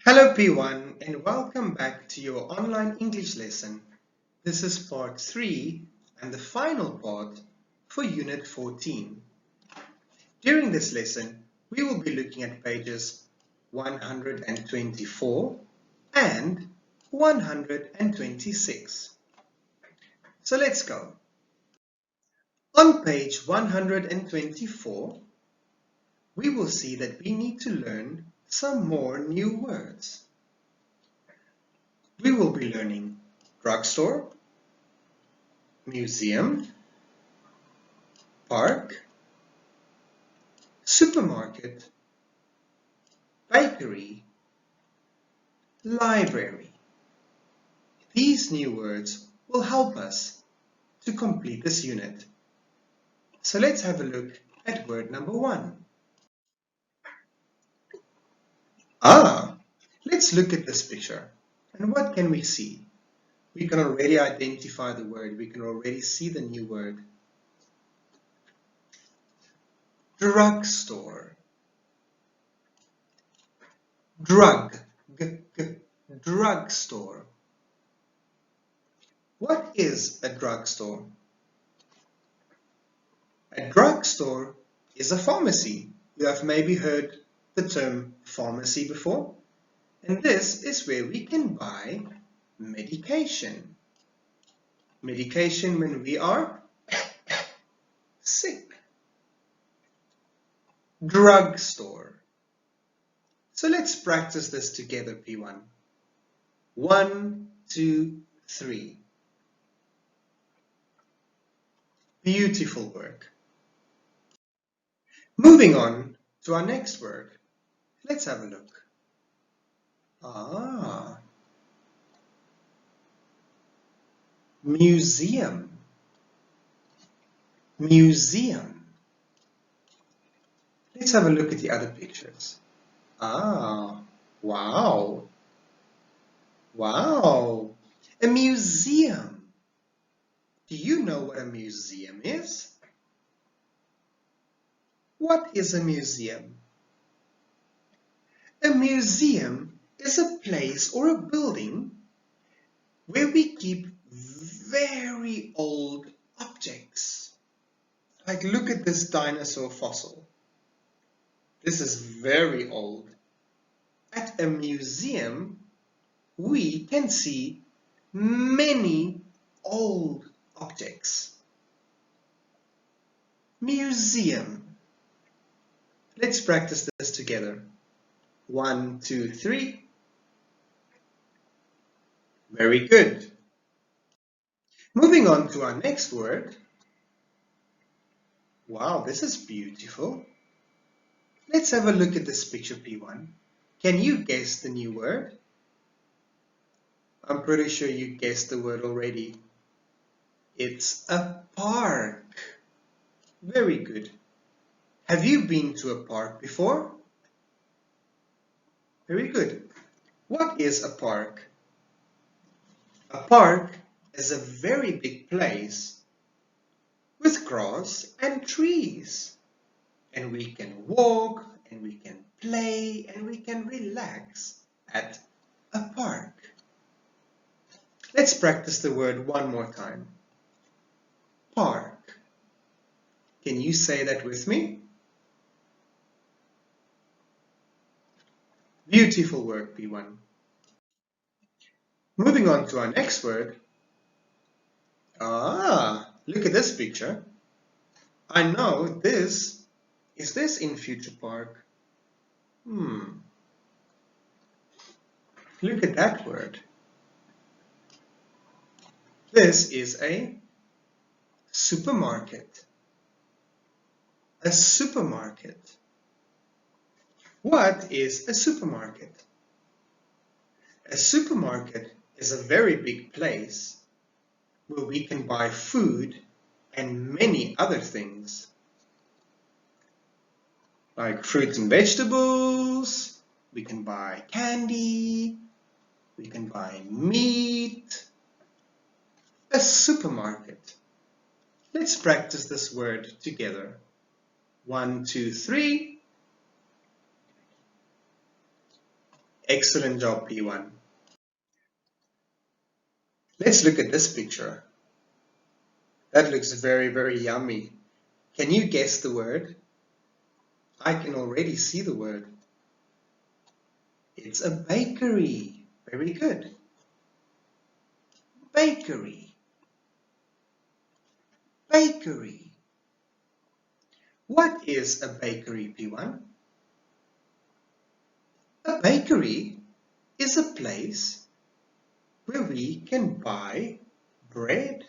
Hello P1 and welcome back to your online English lesson. This is part 3 and the final part for Unit 14. During this lesson, we will be looking at pages 124 and 126. So let's go. On page 124, we will see that we need to learn some more new words. We will be learning drugstore, museum, park, supermarket, bakery, library. These new words will help us to complete this unit. So let's have a look at word number 1. Let's look at this picture. And what can we see? We can already identify the word. We can already see the new word. Drugstore. Drugstore. What is a drugstore? A drugstore is a pharmacy. You have maybe heard the term pharmacy before. And this is where we can buy medication. Medication when we are sick. Drugstore. So let's practice this together, P1. 1, 2, 3. Beautiful work. Moving on to our next word. Let's have a look. Museum. Museum. Let's have a look at the other pictures. Wow. Wow. A museum. Do you know what a museum is? What is a museum? A museum is a place or a building where we keep very old objects. Like, look at this dinosaur fossil. This is very old. At a museum, we can see many old objects. Museum. Let's practice this together. 1, 2, 3. Very good. Moving on to our next word. Wow, this is beautiful. Let's have a look at this picture, P1. Can you guess the new word? I'm pretty sure you guessed the word already. It's a park. Very good. Have you been to a park before? Very good. What is a park? A park is a very big place with grass and trees. And we can walk, and we can play, and we can relax at a park. Let's practice the word one more time. Park. Can you say that with me? Beautiful work, P1. Moving on to our next word. Look at this picture. I know this. Is this in Future Park? Look at that word. This is a supermarket. A supermarket. What is a supermarket? A supermarket is a very big place where we can buy food and many other things. Like fruits and vegetables, we can buy candy, we can buy meat. A supermarket. Let's practice this word together. 1, 2, 3. Excellent job, P1. Let's look at this picture. That looks very, very yummy. Can you guess the word? I can already see the word. It's a bakery. Very good. Bakery. Bakery. What is a bakery, P1? A bakery is a place where we can buy bread,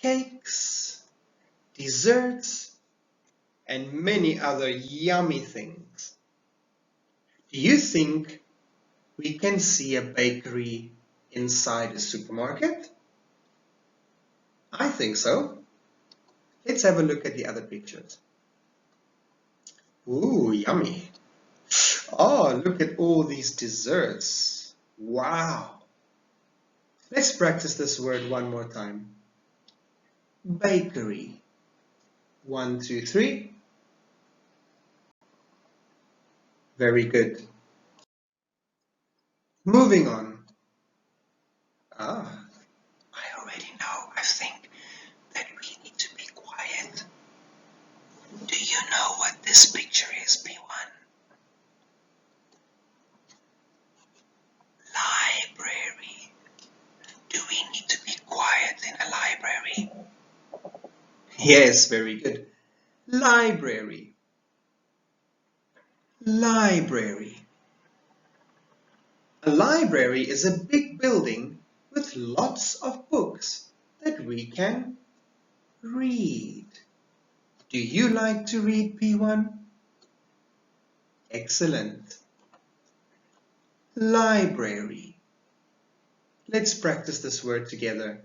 cakes, desserts, and many other yummy things. Do you think we can see a bakery inside a supermarket? I think so. Let's have a look at the other pictures. Ooh, yummy. Oh, look at all these desserts. Wow. Let's practice this word one more time. Bakery. 1, 2, 3. Very good. Moving on. I already know. I think that we need to be quiet. Do you know what this picture is, P1? Library. Do we need to be quiet in a library? Yes, very good. Library. Library. A library is a big building with lots of books that we can read. Do you like to read, P1? Excellent. Library. Let's practice this word together.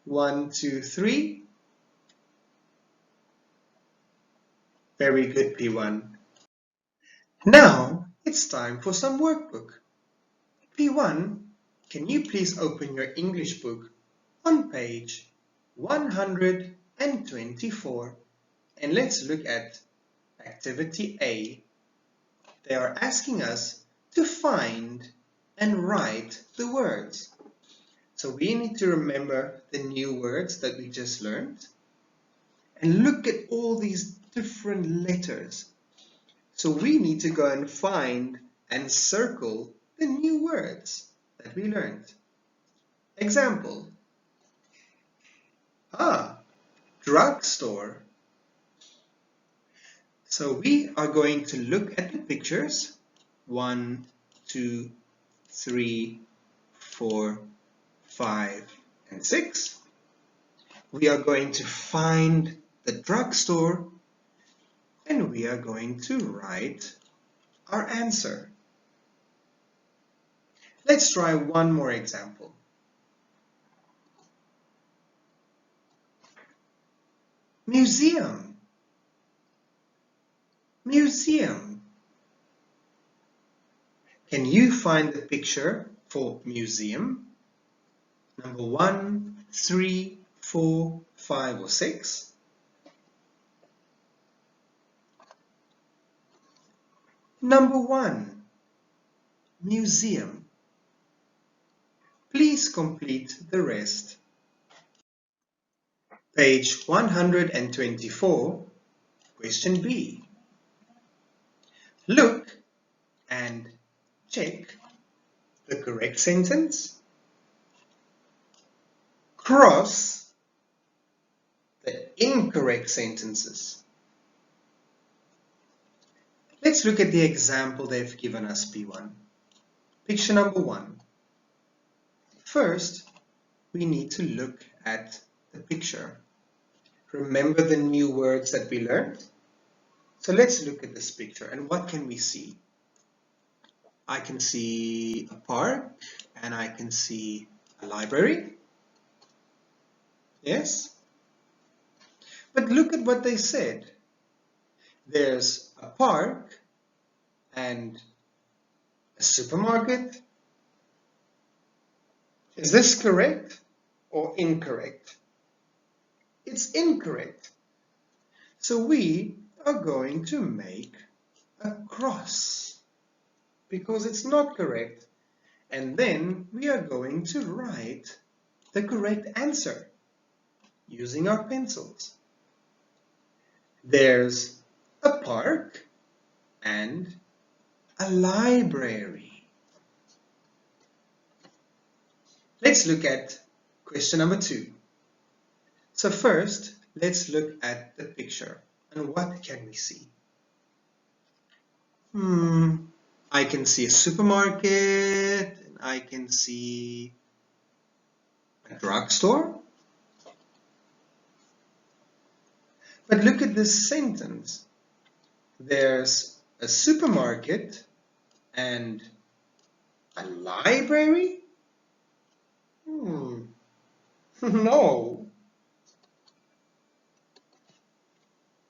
1, 2, 3. Very good, P1. Now it's time for some workbook. P1, can you please open your English book on page 124 and let's look at activity A. They are asking us to find and write the words. So we need to remember the new words that we just learned and look at all these different letters. So we need to go and find and circle the new words that we learned. Example. Drugstore. So we are going to look at the pictures. 1, 2, 3, 4, 5, and 6. We are going to find the drugstore and we are going to write our answer. Let's try one more example. Museum. Museum. Can you find the picture for museum? Number 1, 3, 4, 5, or 6? Number 1, museum. Please complete the rest. Page 124, question B. Look and check the correct sentence. Cross the incorrect sentences. Let's look at the example they've given us, P1. Picture number 1. First, we need to look at the picture. Remember the new words that we learned? So let's look at this picture and what can we see? I can see a park and I can see a library. Yes? But look at what they said. There's a park and a supermarket. Is this correct or incorrect? It's incorrect. So we are going to make a cross because it's not correct. And then we are going to write the correct answer using our pencils. There's a park and a library. Let's look at question number 2. So first, let's look at the picture. And what can we see? I can see a supermarket, and I can see a drugstore. But look at this sentence. There's a supermarket and a library? No.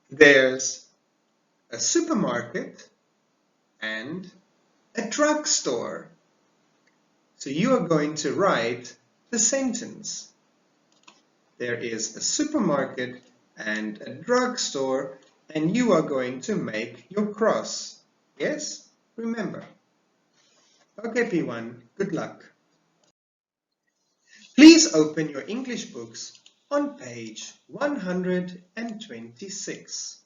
There's a supermarket and a drugstore. So you are going to write the sentence. There is a supermarket and a drugstore, and you are going to make your cross. Yes? Remember. Okay, P1, good luck. Please open your English books on page 126.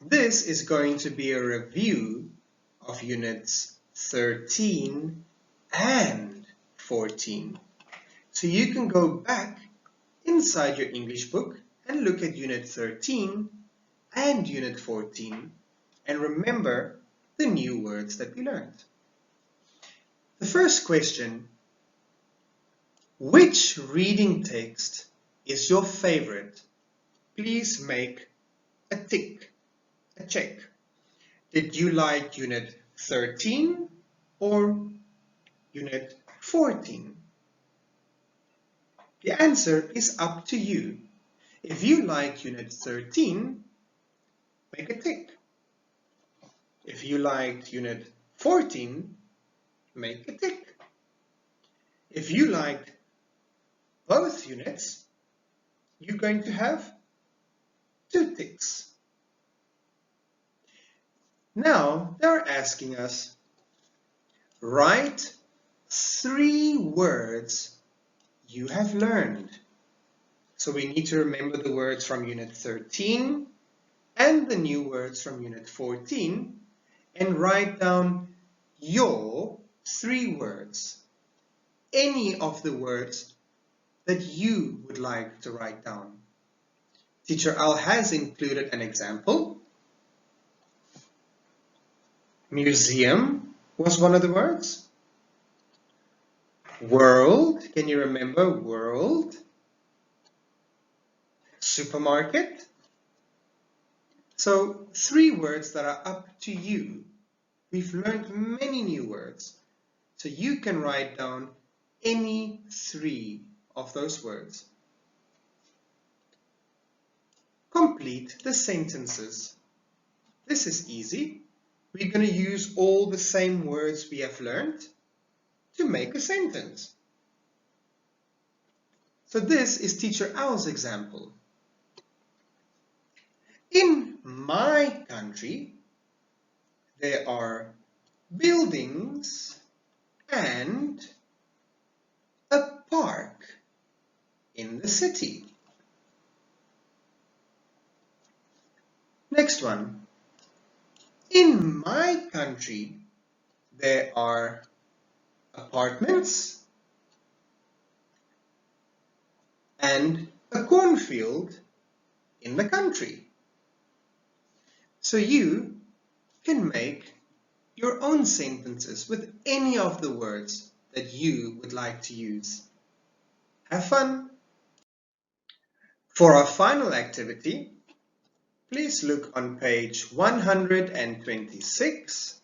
This is going to be a review of units 13 and 14. So you can go back inside your English book and look at unit 13 and unit 14 and remember the new words that we learned. The first question, which reading text is your favorite? Please make a tick, a check. Did you like unit 13 or unit 14? The answer is up to you. If you like unit 13, make a tick. If you liked unit 14, make a tick. If you liked both units, you're going to have 2 ticks. Now they're asking us, write 3 words you have learned. So we need to remember the words from unit 13 and the new words from unit 14 and write down your 3 words. Any of the words that you would like to write down. Teacher Al has included an example. Museum was one of the words. World, can you remember world? Supermarket. So 3 words that are up to you. We've learned many new words. So you can write down any 3 of those words. Complete the sentences. This is easy. We're going to use all the same words we have learned to make a sentence. So this is Teacher Al's example. In my country, there are buildings and a park in the city. Next one. In my country, there are apartments and a cornfield in the country. So you can make your own sentences with any of the words that you would like to use. Have fun! For our final activity, please look on page 126,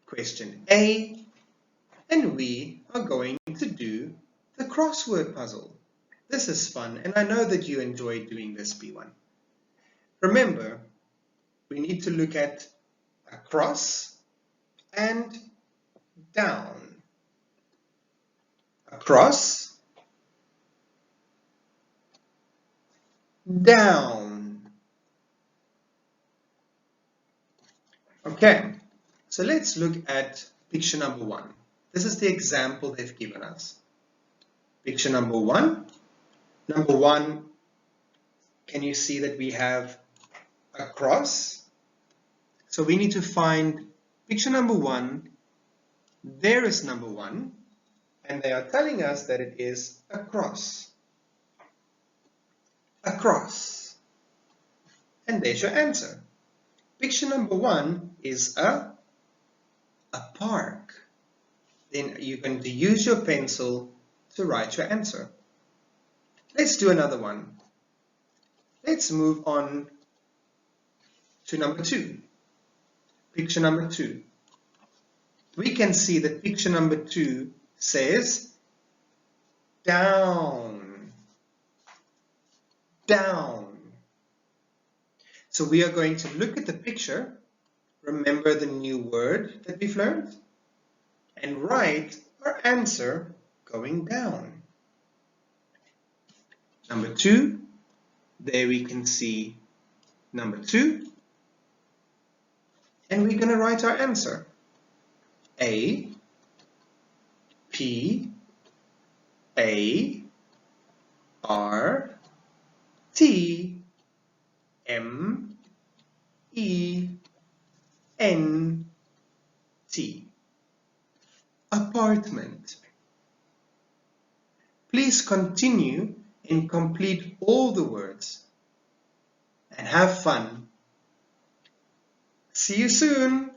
question A, and we are going to do the crossword puzzle. This is fun, and I know that you enjoy doing this, P1. Remember, we need to look at across and down. Across, down. Okay, so So let's look at picture number 1. This is the example they've given us. Picture number 1. Number 1, can you see that we have a cross? So we need to find picture number 1. There is number 1. And they are telling us that it is a cross. A cross. And there's your answer. Picture number 1 is a park. Then you're going to use your pencil to write your answer. Let's do another one. Let's move on to number 2. Picture number 2. We can see that picture number 2 says down. Down. So we are going to look at the picture, remember the new word that we've learned, and write our answer going down. Number 2, there we can see number 2, and we're going to write our answer. A, P, A, R, T, M, E, N, T. Apartment. Please continue and complete all the words and have fun. See you soon.